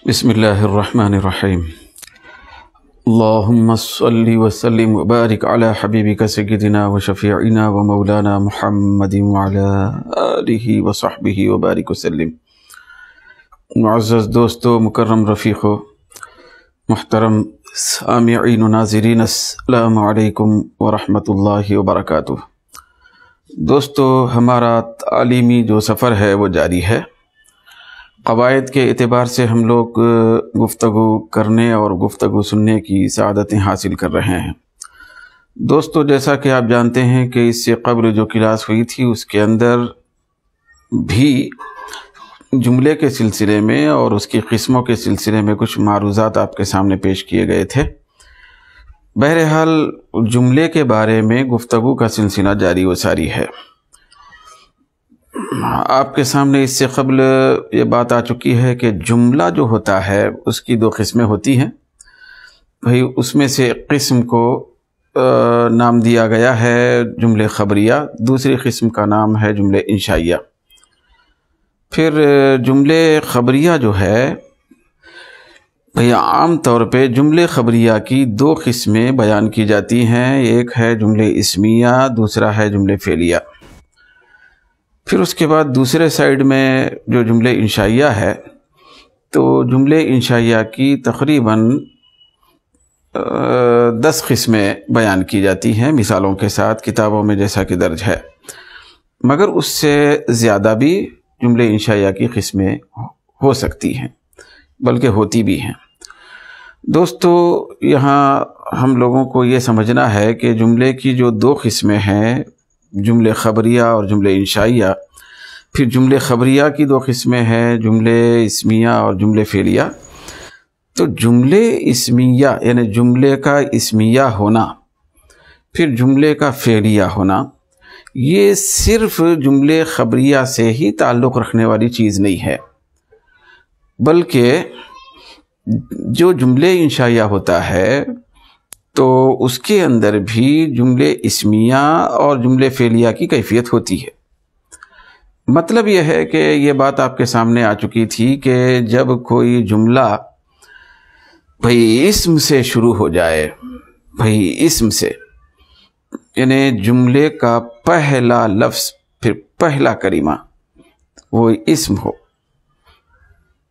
بسم اللہ الرحمن الرحیم اللہم صلی وسلم وبارک علی حبیبک سیدنا وشفیعنا ومولانا محمد وعلی آلہ وصحبہ وبارک وسلم۔ معزز دوستو، مکرم رفیقو، محترم سامعین و ناظرین، السلام علیکم ورحمۃ اللہ وبرکاتہ۔ دوستو، ہمارا تعلیمی جو سفر ہے وہ جاری ہے۔ قواعد کے اعتبار سے ہم لوگ گفتگو کرنے اور گفتگو سننے کی سعادتیں حاصل کر رہے ہیں۔ دوستو، جیسا کہ آپ جانتے ہیں کہ اس سے قبل جو کلاس ہوئی تھی اس کے اندر بھی جملے کے سلسلے میں اور اس کی قسموں کے سلسلے میں کچھ معروضات آپ کے سامنے پیش کیے گئے تھے۔ بہرحال جملے کے بارے میں گفتگو کا سلسلہ جاری و ساری ہے۔ آپ کے سامنے اس سے قبل یہ بات آ چکی ہے کہ جملہ جو ہوتا ہے اس کی دو قسمیں ہوتی ہیں۔ بھئی اس میں سے ایک قسم کو نام دیا گیا ہے جملے خبریہ، دوسری قسم کا نام ہے جملے انشائیہ۔ پھر جملے خبریہ جو ہے بھئی عام طور پہ جملے خبریہ کی دو قسمیں بیان کی جاتی ہیں، ایک ہے جملے اسمیہ، دوسرا ہے جملے فعلیہ۔ پھر اس کے بعد دوسرے سائیڈ میں جو جملے انشائیہ ہے، تو جملے انشائیہ کی تقریباً 10 قسمیں بیان کی جاتی ہیں مثالوں کے ساتھ، کتابوں میں جیسا کہ درج ہے، مگر اس سے زیادہ بھی جملے انشائیہ کی قسمیں ہو سکتی ہیں، بلکہ ہوتی بھی ہیں۔ دوستو، یہاں ہم لوگوں کو یہ سمجھنا ہے کہ جملے کی جو دو قسمیں ہیں، جملے خبریہ اور جملے انشائیہ، پھر جملے خبریہ کی دو قسمیں ہیں، جملے اسمیہ اور جملے فعلیہ۔ تو جملے اسمیہ یعنی جملے کا اسمیہ ہونا، پھر جملے کا فعلیہ ہونا، یہ صرف جملے خبریہ سے ہی تعلق رکھنے والی چیز نہیں ہے، بلکہ جو جملے انشائیہ ہوتا ہے تو اس کے اندر بھی جملے اسمیہ اور جملے فعلیہ کی کیفیت ہوتی ہے۔ مطلب یہ ہے کہ یہ بات آپ کے سامنے آ چکی تھی کہ جب کوئی جملہ بھئی اسم سے شروع ہو جائے، بھئی اسم سے یعنی جملے کا پہلا لفظ پھر پہلا کلمہ وہ اسم ہو،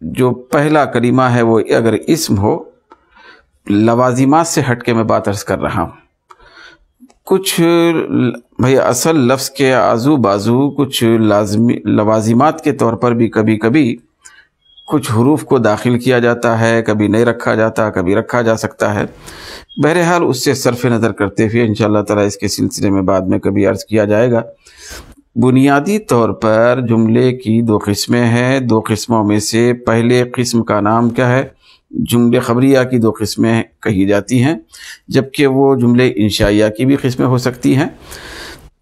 جو پہلا کلمہ ہے وہ اگر اسم ہو، لوازمات سے ہٹ کے میں بات عرض کر رہا ہوں، کچھ بھئی اصل لفظ کے آزو بازو کچھ لوازمات کے طور پر بھی کبھی کبھی کچھ حروف کو داخل کیا جاتا ہے، کبھی نہیں رکھا جاتا، کبھی رکھا جا سکتا ہے۔ بہرحال اس سے صرف نظر کرتے ہوئے انشاءاللہ تعالیٰ اس کے سلسلے میں بعد میں کبھی عرض کیا جائے گا۔ بنیادی طور پر جملے کی دو قسمیں ہیں، دو قسموں میں سے پہلے قسم کا نام کیا ہے؟ جملے خبریہ کی دو قسمیں کہی جاتی ہیں، جبکہ وہ جملے انشائیہ کی بھی قسمیں ہو سکتی ہیں۔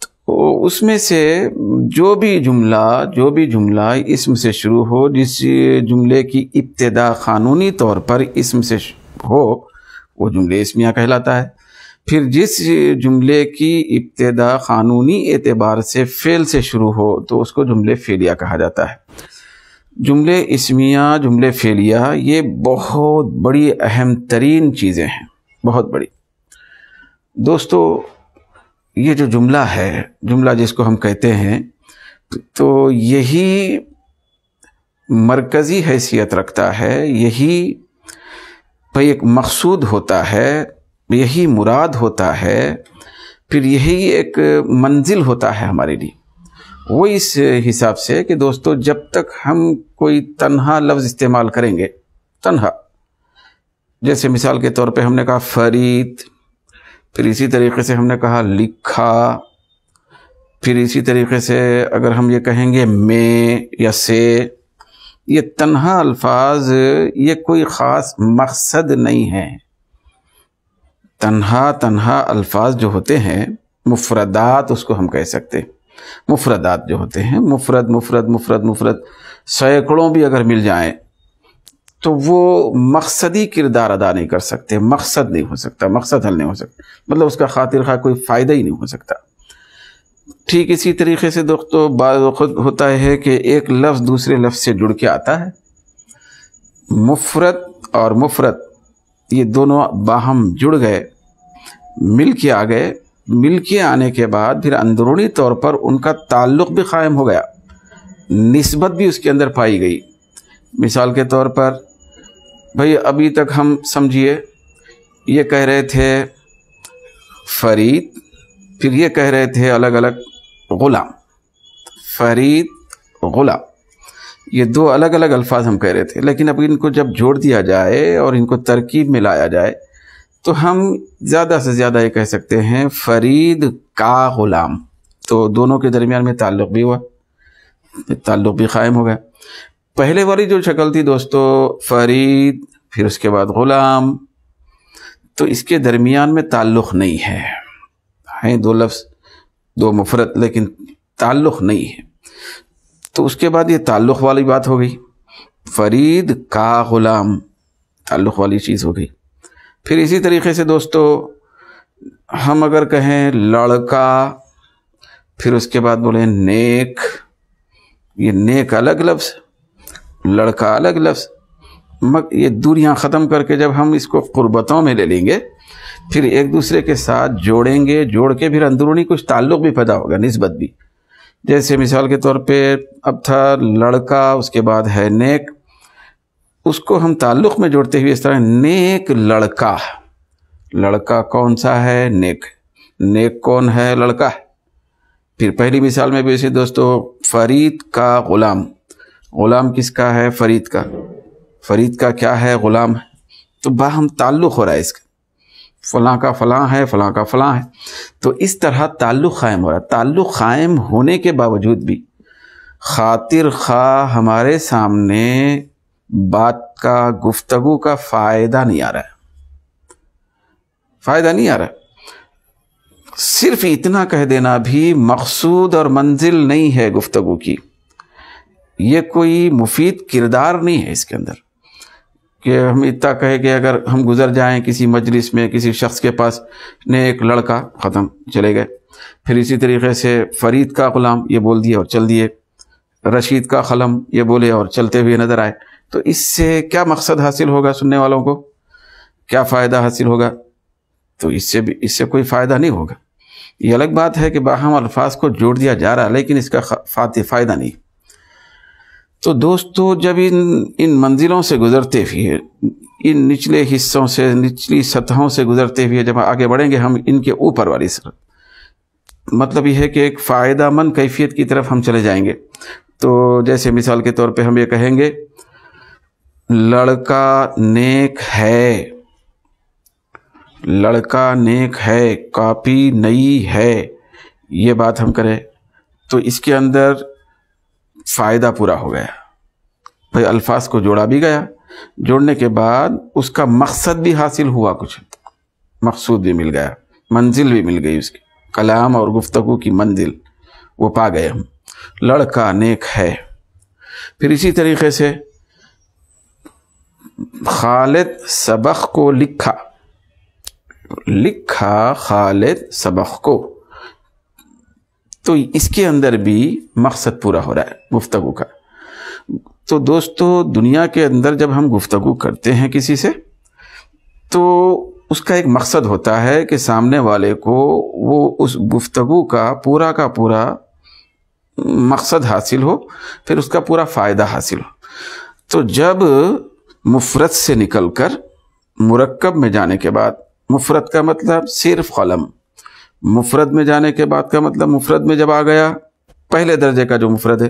تو اس میں سے جو بھی جملہ اسم سے شروع ہو، جس جملے کی ابتدا قانونی طور پر اسم سے ہو، وہ جملے اسمیہ کہلاتا ہے۔ پھر جس جملے کی ابتدا قانونی اعتبار سے فعل سے شروع ہو تو اس کو جملے فعلیہ کہا جاتا ہے۔ جملے اسمیہ، جملے فعلیہ، یہ بہت بڑی اہم ترین چیزیں ہیں، بہت بڑی۔ دوستو، یہ جو جملہ ہے، جملہ جس کو ہم کہتے ہیں، تو یہی مرکزی حیثیت رکھتا ہے، یہی ایک مقصود ہوتا ہے، یہی مراد ہوتا ہے، پھر یہی ایک منزل ہوتا ہے ہمارے لیے۔ وہ اس حساب سے کہ دوستو، جب تک ہم کوئی تنہا لفظ استعمال کریں گے، تنہا، جیسے مثال کے طور پہ ہم نے کہا فرید، پھر اسی طریقے سے ہم نے کہا لکھا، پھر اسی طریقے سے اگر ہم یہ کہیں گے میں یا سے، یہ تنہا الفاظ، یہ کوئی خاص مقصد نہیں ہے۔ تنہا الفاظ جو ہوتے ہیں، مفردات اس کو ہم کہہ سکتے ہیں، مفردات جو ہوتے ہیں، مفرد سینکڑوں بھی اگر مل جائیں تو وہ مقصدی کردار ادا نہیں کر سکتے، مقصد نہیں ہو سکتا، مقصد حل نہیں ہو سکتا، مطلب اس کا خاطر خواہ کوئی فائدہ ہی نہیں ہو سکتا۔ ٹھیک اسی طریقے سے دوستو بعض وقت ہوتا ہے کہ ایک لفظ دوسرے لفظ سے جڑ کے آتا ہے، مفرد اور مفرد یہ دونوں باہم جڑ گئے، مل کے آ گئے، مل کے آنے کے بعد پھر اندرونی طور پر ان کا تعلق بھی قائم ہو گیا، نسبت بھی اس کے اندر پائی گئی۔ مثال کے طور پر بھئی ابھی تک ہم سمجھیے یہ کہہ رہے تھے فرید، پھر یہ کہہ رہے تھے الگ الگ غلام، فرید غلام، یہ دو الگ الگ الفاظ ہم کہہ رہے تھے، لیکن اب ان کو جب جوڑ دیا جائے اور ان کو ترکیب میں لایا جائے تو ہم زیادہ سے زیادہ یہ کہہ سکتے ہیں فرید کا غلام، تو دونوں کے درمیان میں تعلق بھی ہوا، تعلق بھی قائم ہو گیا۔ پہلے والی جو شکل تھی دوستو فرید پھر اس کے بعد غلام، تو اس کے درمیان میں تعلق نہیں ہے، ہیں دو لفظ دو مفرد لیکن تعلق نہیں ہے، تو اس کے بعد یہ تعلق والی بات ہو گئی، فرید کا غلام تعلق والی چیز ہو گئی۔ پھر اسی طریقے سے دوستو ہم اگر کہیں لڑکا، پھر اس کے بعد بولیں نیک، یہ نیک الگ لفظ، لڑکا الگ لفظ، یہ دوریاں ختم کر کے جب ہم اس کو قربتوں میں لے لیں گے پھر ایک دوسرے کے ساتھ جوڑیں گے، جوڑ کے پھر اندرونی کچھ تعلق بھی پیدا ہوگا، نسبت بھی۔ جیسے مثال کے طور پہ اب تھا لڑکا، اس کے بعد ہے نیک، اس کو ہم تعلق میں جوڑتے ہوئے اس طرح نیک لڑکا، لڑکا کون سا ہے؟ نیک، نیک کون ہے؟ لڑکا ہے۔ پھر پہلی مثال میں بھی اسے دوستو فرید کا غلام، غلام کس کا ہے؟ فرید کا، فرید کا کیا ہے؟ غلام ہے، تو باہم تعلق ہو رہا ہے اس کا، فلاں کا فلاں ہے، فلاں کا فلاں ہے، تو اس طرح تعلق قائم ہو رہا ہے۔ تعلق قائم ہونے کے باوجود بھی خاطر خواہ ہمارے سامنے بات کا، گفتگو کا فائدہ نہیں آ رہا ہے، فائدہ نہیں آ رہا، صرف اتنا کہہ دینا بھی مقصود اور منزل نہیں ہے گفتگو کی، یہ کوئی مفید کردار نہیں ہے اس کے اندر کہ ہم اتنا کہے کہ اگر ہم گزر جائیں کسی مجلس میں کسی شخص کے پاس نے ایک لڑکا، ختم، چلے گئے۔ پھر اسی طریقے سے فرید کا غلام یہ بول دیے اور چل دیے، رشید کا قلم یہ بولے اور چلتے ہوئے نظر آئے، تو اس سے کیا مقصد حاصل ہوگا؟ سننے والوں کو کیا فائدہ حاصل ہوگا؟ تو اس سے کوئی فائدہ نہیں ہوگا۔ یہ الگ بات ہے کہ باہم الفاظ کو جوڑ دیا جا رہا ہے لیکن اس کا فائدہ نہیں۔ تو دوستو جب ان منزلوں سے گزرتے ہوئے، ان نچلے حصوں سے، نچلی سطحوں سے گزرتے ہوئے جب آگے بڑھیں گے ہم ان کے اوپر والی سطح، مطلب یہ ہے کہ ایک فائدہ مند کیفیت کی طرف ہم چلے جائیں گے۔ تو جیسے مثال کے طور پہ ہم یہ کہیں گے لڑکا نیک ہے، لڑکا نیک ہے، کاپی نئی ہے، یہ بات ہم کریں تو اس کے اندر فائدہ پورا ہو گیا، بھئی الفاظ کو جوڑا بھی گیا، جوڑنے کے بعد اس کا مقصد بھی حاصل ہوا، کچھ مقصود بھی مل گیا، منزل بھی مل گئی، اس کی کلام اور گفتگو کی منزل وہ پا گئے ہم، لڑکا نیک ہے۔ پھر اسی طریقے سے خالد سبق کو لکھا، لکھا خالد سبق کو، تو اس کے اندر بھی مقصد پورا ہو رہا ہے گفتگو کا۔ تو دوستو دنیا کے اندر جب ہم گفتگو کرتے ہیں کسی سے تو اس کا ایک مقصد ہوتا ہے کہ سامنے والے کو وہ اس گفتگو کا پورا مقصد حاصل ہو، پھر اس کا پورا فائدہ حاصل ہو۔ تو جب مفرد سے نکل کر مرکب میں جانے کے بعد، مفرد کا مطلب صرف قلم، مفرد میں جانے کے بعد کا مطلب مفرد میں جب آ گیا پہلے درجے کا جو مفرد ہے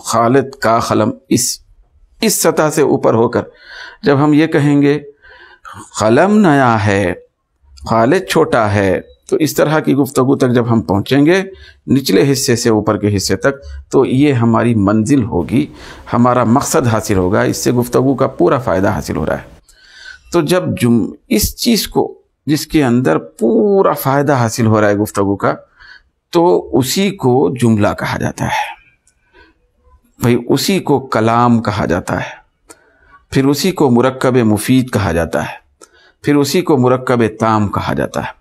خالد کا قلم، اس سطح سے اوپر ہو کر جب ہم یہ کہیں گے قلم نیا ہے، خالد چھوٹا ہے، تو اس طرح کی گفتگو تک جب ہم پہنچیں گے نچلے حصے سے اوپر کے حصے تک، تو یہ ہماری منزل ہوگی، ہمارا مقصد حاصل ہوگا، اس سے گفتگو کا پورا فائدہ حاصل ہو رہا ہے۔ تو جب اس چیز کو، جس کے اندر پورا فائدہ حاصل ہو رہا ہے گفتگو کا، تو اسی کو جملہ کہا جاتا ہے، بھئی اسی کو کلام کہا جاتا ہے، پھر اسی کو مرکب مفید کہا جاتا ہے، پھر اسی کو مرکب تام کہا جاتا ہے۔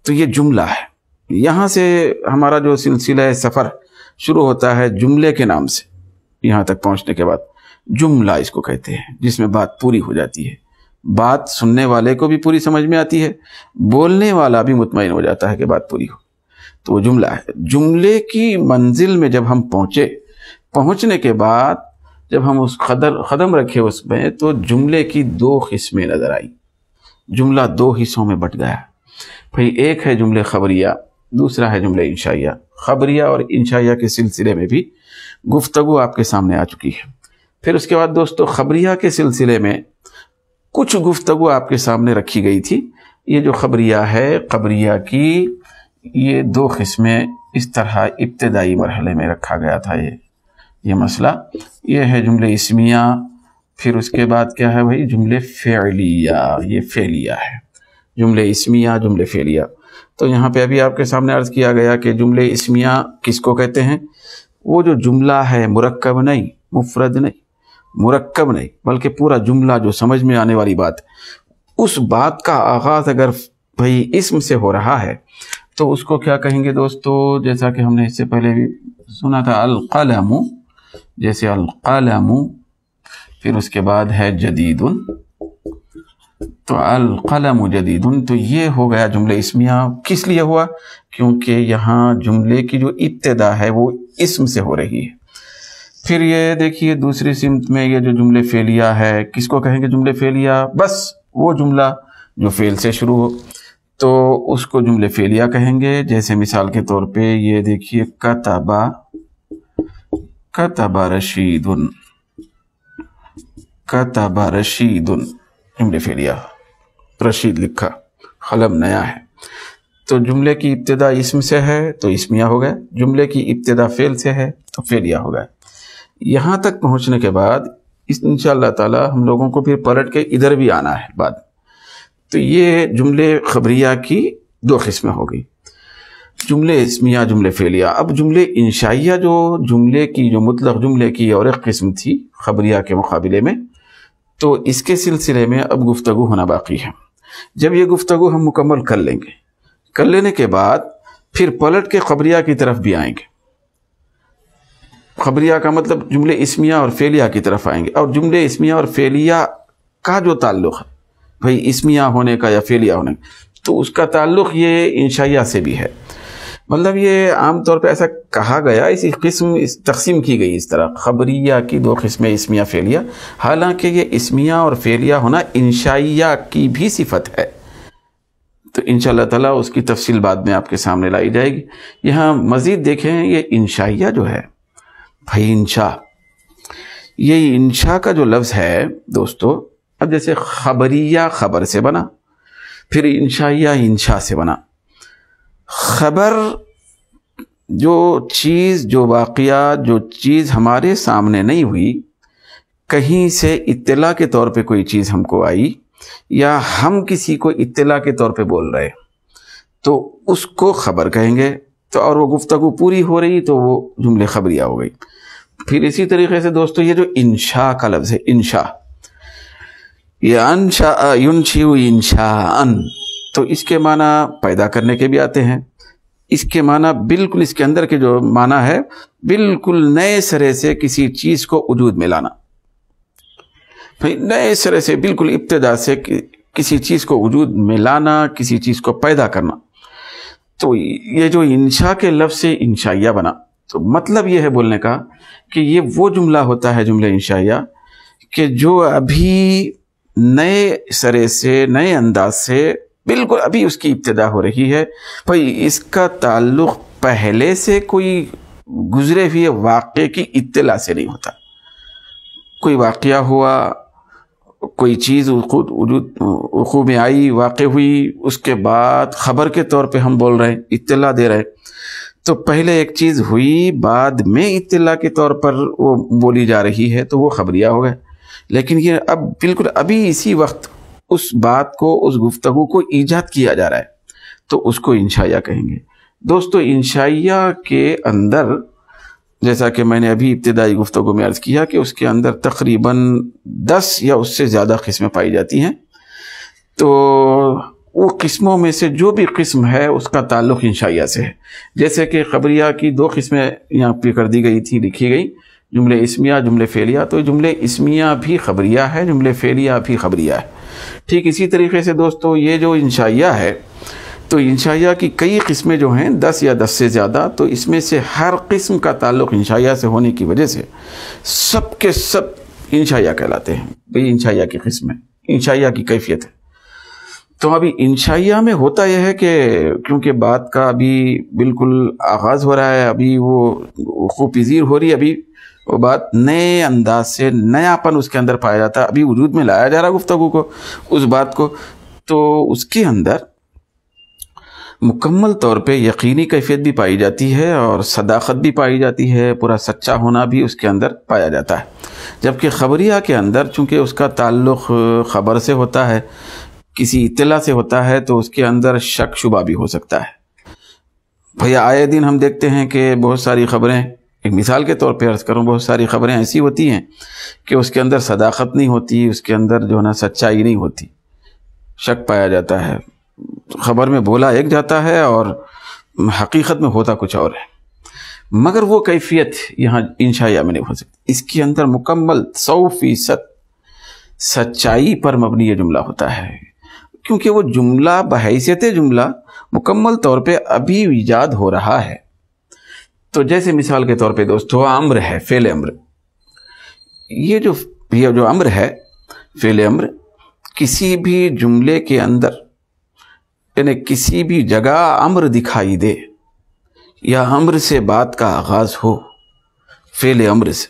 تو یہ جملہ ہے۔ یہاں سے ہمارا جو سلسلہ سفر شروع ہوتا ہے جملے کے نام سے، یہاں تک پہنچنے کے بعد جملہ اس کو کہتے ہیں، جس میں بات پوری ہو جاتی ہے، بات سننے والے کو بھی پوری سمجھ میں آتی ہے، بولنے والا بھی مطمئن ہو جاتا ہے کہ بات پوری ہو، تو وہ جملہ ہے۔ جملے کی منزل میں جب ہم پہنچنے کے بعد جب ہم اس قدم رکھے اس میں، تو جملے کی دو قسمیں نظر آئی، جملہ دو حصوں میں بٹ گیا۔ بھئی ایک ہے جملے خبریہ، دوسرا ہے جملے انشائیہ۔ خبریہ اور انشائیہ کے سلسلے میں بھی گفتگو آپ کے سامنے آ چکی ہے۔ پھر اس کے بعد دوستو خبریہ کے سلسلے میں کچھ گفتگو آپ کے سامنے رکھی گئی تھی۔ یہ جو خبریہ ہے، خبریہ کی یہ دو قسمیں اس طرح ابتدائی مرحلے میں رکھا گیا تھا۔ یہ مسئلہ یہ ہے جملے اسمیہ، پھر اس کے بعد کیا ہے بھائی، جملے فعلیہ، یہ فعلیہ ہے، جملے اسمیہ، جملے فعلیہ۔ تو یہاں پہ ابھی آپ کے سامنے عرض کیا گیا کہ جملے اسمیہ کس کو کہتے ہیں؟ وہ جو جملہ ہے مرکب نہیں، مفرد نہیں، مرکب نہیں، بلکہ پورا جملہ جو سمجھ میں آنے والی بات، اس بات کا آغاز اگر بھائی اسم سے ہو رہا ہے تو اس کو کیا کہیں گے دوستو؟ جیسا کہ ہم نے اس سے پہلے بھی سنا تھا، القلم، جیسے القلم، پھر اس کے بعد ہے جدید، تو القلم جدید، تو یہ ہو گیا جملے اسمیہ۔ کس لیے ہوا؟ کیونکہ یہاں جملے کی جو ابتدا ہے وہ اسم سے ہو رہی ہے۔ پھر یہ دیکھیے دوسری سمت میں یہ جو جملے فعلیہ ہے، کس کو کہیں گے جملے فعلیہ؟ بس وہ جملہ جو فعل سے شروع ہو تو اس کو جملے فعلیہ کہیں گے۔ جیسے مثال کے طور پہ یہ دیکھیے، کتب رشید، کتب رشید، جملے فعلیہ، رشید لکھا، قلم نیا ہے۔ تو جملے کی ابتدا اسم سے ہے تو اسمیہ ہو گیا، جملے کی ابتدا فعل سے ہے تو فعلیہ ہو گیا۔ یہاں تک پہنچنے کے بعد انشاءاللہ تعالی ہم لوگوں کو پھر پلٹ کے ادھر بھی آنا ہے بعد۔ تو یہ جملے خبریہ کی دو قسمیں ہو گئی، جملے اسمیہ، جملے فعلیہ۔ اب جملے انشائیہ جو جملے کی جو مطلق جملے کی اور ایک قسم تھی خبریہ کے مقابلے میں، تو اس کے سلسلے میں اب گفتگو ہونا باقی ہے۔ جب یہ گفتگو ہم مکمل کر لیں گے، کر لینے کے بعد پھر پلٹ کے خبریہ کی طرف بھی آئیں گے۔ خبریہ کا مطلب جملے اسمیہ اور فعلیہ کی طرف آئیں گے، اور جملے اسمیہ اور فعلیہ کا جو تعلق ہے بھئی اسمیہ ہونے کا یا فعلیہ ہونے کا، تو اس کا تعلق یہ انشائیہ سے بھی ہے۔ مطلب یہ عام طور پہ ایسا کہا گیا، اسی قسم تقسیم کی گئی اس طرح، خبریہ کی دو قسمیں اسمیہ فعلیہ، حالانکہ یہ اسمیہ اور فعلیہ ہونا انشائیہ کی بھی صفت ہے۔ تو انشاءاللہ تعالیٰ اس کی تفصیل بعد میں آپ کے سامنے لائی جائے گی۔ یہاں مزید دیکھیں، یہ انشائیہ جو ہے بھائی، انشاء، یہ انشاء کا جو لفظ ہے دوستو، اب جیسے خبریہ خبر سے بنا، پھر انشائیہ انشاء سے بنا۔ خبر جو چیز، جو واقعہ، جو چیز ہمارے سامنے نہیں ہوئی، کہیں سے اطلاع کے طور پہ کوئی چیز ہم کو آئی، یا ہم کسی کو اطلاع کے طور پہ بول رہے، تو اس کو خبر کہیں گے۔ تو اور وہ گفتگو پوری ہو رہی تو وہ جملے خبریہ ہو گئی۔ پھر اسی طریقے سے دوستو یہ جو انشاء کا لفظ ہے، انشاء، یہ انشاء ینشئ انشاء، تو اس کے معنی پیدا کرنے کے بھی آتے ہیں۔ اس کے معنی بالکل، اس کے اندر کے جو معنی ہے بالکل نئے سرے سے کسی چیز کو وجود میں لانا، نئے سرے سے بالکل ابتدا سے کسی چیز کو وجود میں لانا، کسی چیز کو پیدا کرنا۔ تو یہ جو انشاء کے لفظ سے انشائیہ بنا، تو مطلب یہ ہے بولنے کا کہ یہ وہ جملہ ہوتا ہے جملہ انشائیہ کہ جو ابھی نئے سرے سے، نئے انداز سے، بالکل ابھی اس کی ابتدا ہو رہی ہے۔ بھئی اس کا تعلق پہلے سے کوئی گزرے ہوئے واقعے کی اطلاع سے نہیں ہوتا۔ کوئی واقعہ ہوا، کوئی چیز وقوع میں آئی، واقع ہوئی، اس کے بعد خبر کے طور پہ ہم بول رہے ہیں، اطلاع دے رہے ہیں، تو پہلے ایک چیز ہوئی، بعد میں اطلاع کے طور پر وہ بولی جا رہی ہے، تو وہ خبریہ ہو گئے۔ لیکن یہ اب بالکل ابھی اسی وقت اس بات کو، اس گفتگو کو ایجاد کیا جا رہا ہے، تو اس کو انشائیہ کہیں گے۔ دوستو انشائیہ کے اندر، جیسا کہ میں نے ابھی ابتدائی گفتگو میں عرض کیا کہ اس کے اندر تقریباً 10 یا اس سے زیادہ قسمیں پائی جاتی ہیں۔ تو وہ قسموں میں سے جو بھی قسم ہے اس کا تعلق انشائیہ سے ہے۔ جیسے کہ خبریہ کی 2 قسمیں یہاں پہ کر دی گئی تھی، لکھی گئی، جملے اسمیہ جملے فعلیہ، تو جملے اسمیہ بھی خبریہ ہے، جملے فعلیہ بھی خبریہ ہے۔ ٹھیک اسی طریقے سے دوستو یہ جو انشائیہ ہے، تو انشائیہ کی کئی قسمیں جو ہیں 10 یا 10 سے زیادہ، تو اس میں سے ہر قسم کا تعلق انشائیہ سے ہونے کی وجہ سے سب کے سب انشائیہ کہلاتے ہیں۔ بھئی انشائیہ کی قسم ہے، انشائیہ کی کیفیت ہے۔ تو ابھی انشائیہ میں ہوتا یہ ہے کہ کیونکہ بات کا ابھی بالکل آغاز ہو رہا ہے، ابھی وہ خوب پذیر ہو رہی ہے، ابھی وہ بات نئے انداز سے نیا پن اس کے اندر پایا جاتا ہے، ابھی وجود میں لایا جا رہا گفتگو کو، اس بات کو، تو اس کے اندر مکمل طور پہ یقینی کیفیت بھی پائی جاتی ہے اور صداقت بھی پائی جاتی ہے، پورا سچا ہونا بھی اس کے اندر پایا جاتا ہے۔ جبکہ خبریہ کے اندر چونکہ اس کا تعلق خبر سے ہوتا ہے، کسی اطلاع سے ہوتا ہے، تو اس کے اندر شک شبہ بھی ہو سکتا ہے۔ بھیا آئے دن ہم دیکھتے ہیں کہ بہت ساری خبریں، ایک مثال کے طور پہ عرض کروں، بہت ساری خبریں ایسی ہوتی ہیں کہ اس کے اندر صداقت نہیں ہوتی، اس کے اندر جو ہے نا سچائی نہیں ہوتی، شک پایا جاتا ہے، خبر میں بولا ایک جاتا ہے اور حقیقت میں ہوتا کچھ اور ہے۔ مگر وہ کیفیت یہاں انشائیہ میں نہیں ہو سکتی، اس کے اندر مکمل 100% سچائی پر مبنی یہ جملہ ہوتا ہے، کیونکہ وہ جملہ بحیثیت جملہ مکمل طور پہ ابھی ایجاد ہو رہا ہے۔ تو جیسے مثال کے طور پہ دوستو امر ہے، فعل امر، یہ جو امر ہے، فعل امر، کسی بھی جملے کے اندر یعنی کسی بھی جگہ امر دکھائی دے یا امر سے بات کا آغاز ہو، فعل امر سے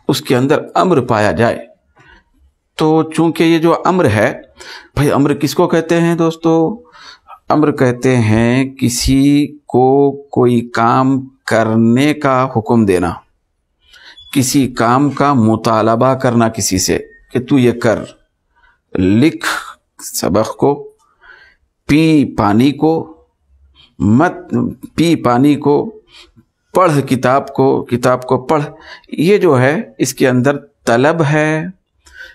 اس کے اندر امر پایا جائے، تو چونکہ یہ جو امر ہے، بھائی امر کس کو کہتے ہیں دوستو؟ امر کہتے ہیں کسی کو کوئی کام کرنے کا حکم دینا، کسی کام کا مطالبہ کرنا کسی سے کہ تو یہ کر، لکھ سبق کو، پی پانی کو، مت پی پانی کو، پڑھ کتاب کو پڑھ، یہ جو ہے اس کے اندر طلب ہے،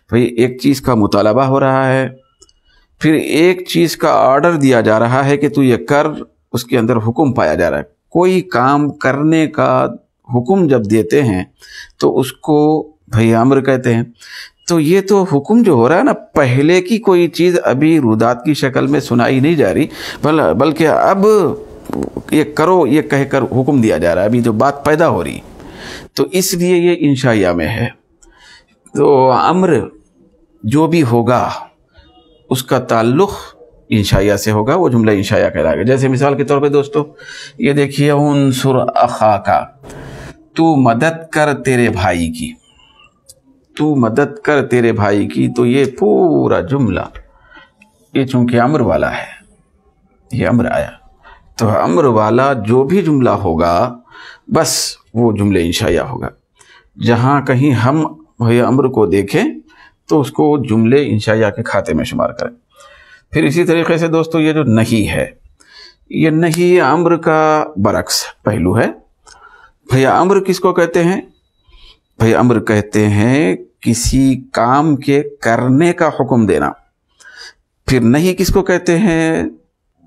بھئی ایک چیز کا مطالبہ ہو رہا ہے، پھر ایک چیز کا آرڈر دیا جا رہا ہے کہ تو یہ کر، اس کے اندر حکم پایا جا رہا ہے۔ کوئی کام کرنے کا حکم جب دیتے ہیں تو اس کو بھئی امر کہتے ہیں۔ تو یہ تو حکم جو ہو رہا ہے نا، پہلے کی کوئی چیز ابھی رودات کی شکل میں سنائی نہیں جا رہی، بلکہ اب یہ کرو یہ کہہ کر حکم دیا جا رہا ہے، ابھی جو بات پیدا ہو رہی، تو اس لیے یہ انشائیہ میں ہے۔ تو امر جو بھی ہوگا اس کا تعلق انشائیہ سے ہوگا، وہ جملہ انشائیہ کہلائے گا۔ جیسے مثال کے طور پہ دوستو یہ دیکھیے انصر اخاکا، تو مدد کر تیرے بھائی کی، تو مدد کر تیرے بھائی کی، تو یہ پورا جملہ یہ چونکہ امر والا ہے، یہ امر آیا، تو امر والا جو بھی جملہ ہوگا بس وہ جملہ انشائیہ ہوگا۔ جہاں کہیں ہم امر کو دیکھیں تو اس کو جملے انشائیہ کے کھاتے میں شمار کریں۔ پھر اسی طریقے سے دوستو یہ جو نہیں ہے، یہ نہیں امر کا برعکس پہلو ہے۔ بھیا امر کس کو کہتے ہیں؟ بھئی امر کہتے ہیں کسی کام کے کرنے کا حکم دینا۔ پھر نہیں کس کو کہتے ہیں؟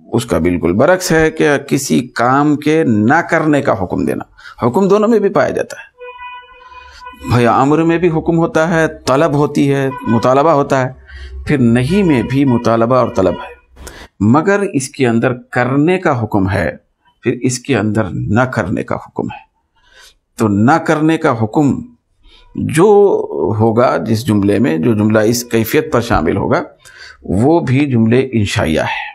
اس کا بالکل برعکس ہے کہ کسی کام کے نہ کرنے کا حکم دینا۔ حکم دونوں میں بھی پایا جاتا ہے۔ بھئی امر میں بھی حکم ہوتا ہے، طلب ہوتی ہے، مطالبہ ہوتا ہے، پھر نہیں میں بھی مطالبہ اور طلب ہے، مگر اس کے اندر کرنے کا حکم ہے، پھر اس کے اندر نہ کرنے کا حکم ہے۔ تو نہ کرنے کا حکم جو ہوگا جس جملے میں، جو جملہ اس کیفیت پر شامل ہوگا، وہ بھی جملے انشائیہ ہے۔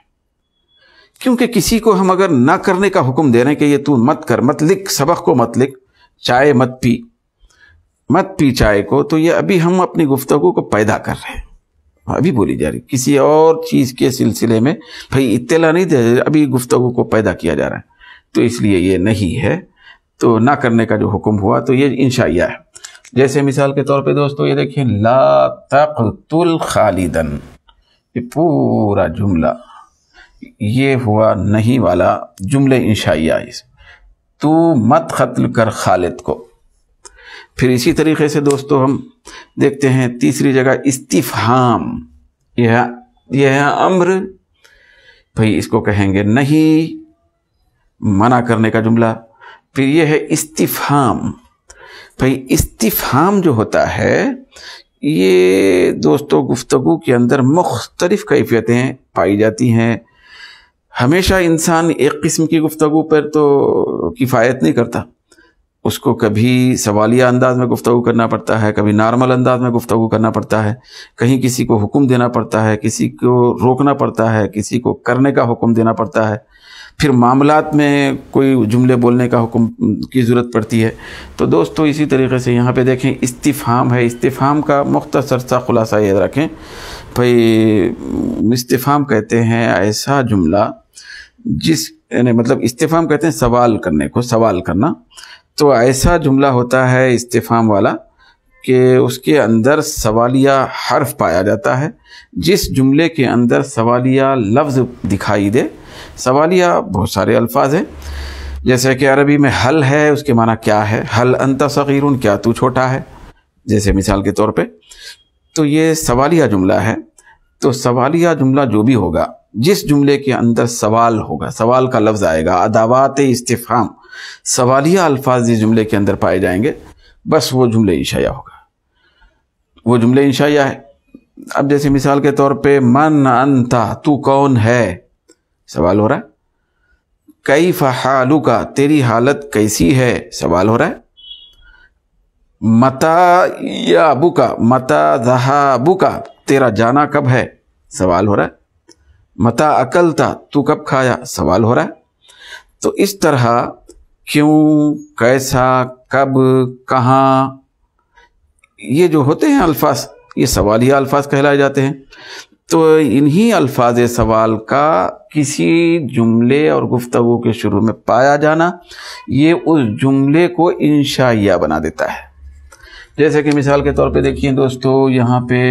کیونکہ کسی کو ہم اگر نہ کرنے کا حکم دے رہے ہیں کہ یہ تو مت کر، مت لکھ سبق کو، مت لکھ، چائے مت پی، مت پی چائے کو، تو یہ ابھی ہم اپنی گفتگو کو پیدا کر رہے ہیں، ابھی بولی جا رہی، کسی اور چیز کے سلسلے میں بھئی اطلاع نہیں دے رہے، ابھی گفتگو کو پیدا کیا جا رہا ہے، تو اس لیے یہ نہیں ہے۔ تو نہ کرنے کا جو حکم ہوا تو یہ انشائیہ ہے۔ جیسے مثال کے طور پہ دوستو یہ دیکھیں لا تقتل خالدا، یہ پورا جملہ یہ ہوا نہیں والا جملے انشائیہ، تو مت قتل کر خالد کو۔ پھر اسی طریقے سے دوستو ہم دیکھتے ہیں تیسری جگہ استفہام، یہ ہے امر، بھئی اس کو کہیں گے نہیں، منع کرنے کا جملہ۔ پھر یہ ہے استفہام، بھائی استفہام جو ہوتا ہے یہ دوستو گفتگو کے اندر مختلف کیفیتیں پائی جاتی ہیں. ہمیشہ انسان ایک قسم کی گفتگو پر تو کفایت نہیں کرتا، اس کو کبھی سوالیہ انداز میں گفتگو کرنا پڑتا ہے، کبھی نارمل انداز میں گفتگو کرنا پڑتا ہے، کہیں کسی کو حکم دینا پڑتا ہے، کسی کو روکنا پڑتا ہے، کسی کو کرنے کا حکم دینا پڑتا ہے، پھر معاملات میں کوئی جملے بولنے کا حکم کی ضرورت پڑتی ہے. تو دوستو اسی طریقے سے یہاں پہ دیکھیں استفہام ہے. استفہام کا مختصر سا خلاصہ یہ رکھیں بھئی، استفہام کہتے ہیں ایسا جملہ یعنی مطلب استفہام کہتے ہیں سوال کرنے کو، سوال کرنا. تو ایسا جملہ ہوتا ہے استفہام والا کہ اس کے اندر سوالیہ حرف پایا جاتا ہے. جس جملے کے اندر سوالیہ لفظ دکھائی دے، سوالیہ بہت سارے الفاظ ہیں، جیسے کہ عربی میں حل ہے، اس کے معنی کیا ہے؟ حل انت صغیر، کیا تو چھوٹا ہے، جیسے مثال کے طور پہ. تو یہ سوالیہ جملہ ہے. تو سوالیہ جملہ جو بھی ہوگا، جس جملے کے اندر سوال ہوگا، سوال کا لفظ آئے گا، ادوات استفہام، سوالیہ الفاظ جس جملے کے اندر پائے جائیں گے، بس وہ جملے انشائیہ ہوگا، وہ جملے انشائیہ ہے. اب جیسے مثال کے طور پہ من انتا، تو کون ہے، سوال ہو رہا ہے. کیف حالک، تیری حالت کیسی ہے، سوال ہو رہا ہے. متی یابک، متی ذہابک، تیرا جانا کب ہے، سوال ہو رہا ہے. متی اکلت، تو کب کھایا، سوال ہو رہا ہے. تو اس طرح کیوں، کیسا، کب، کہاں، یہ جو ہوتے ہیں الفاظ، یہ سوالیہ الفاظ کہلائے جاتے ہیں. تو انہی الفاظ سوال کا کسی جملے اور گفتگو کے شروع میں پایا جانا، یہ اس جملے کو انشائیہ بنا دیتا ہے. جیسے کہ مثال کے طور پہ دیکھیے دوستو، یہاں پہ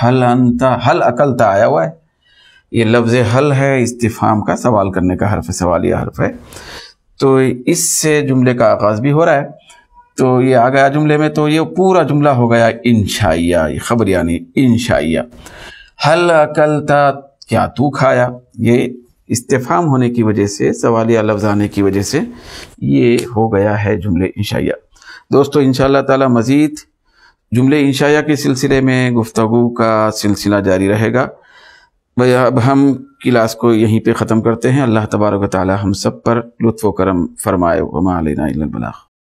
حل انت، حل اکلت آیا ہوا ہے. یہ لفظ حل ہے، استفہام کا، سوال کرنے کا حرف، سوالیہ حرف ہے. تو اس سے جملے کا آغاز بھی ہو رہا ہے. تو یہ آ گیا جملے میں، تو یہ پورا جملہ ہو گیا انشائیہ، خبر یعنی انشائیہ. حل اکلت، کیا تو کھایا، یہ استفہام ہونے کی وجہ سے، سوالیہ لفظ آنے کی وجہ سے یہ ہو گیا ہے جملے انشائیہ. دوستو انشاءاللہ تعالی مزید جملے انشائیہ کے سلسلے میں گفتگو کا سلسلہ جاری رہے گا. اب ہم کلاس کو یہیں پہ ختم کرتے ہیں. اللہ تبارک و تعالی ہم سب پر لطف و کرم فرمائے. وما علینا الا البلاغ.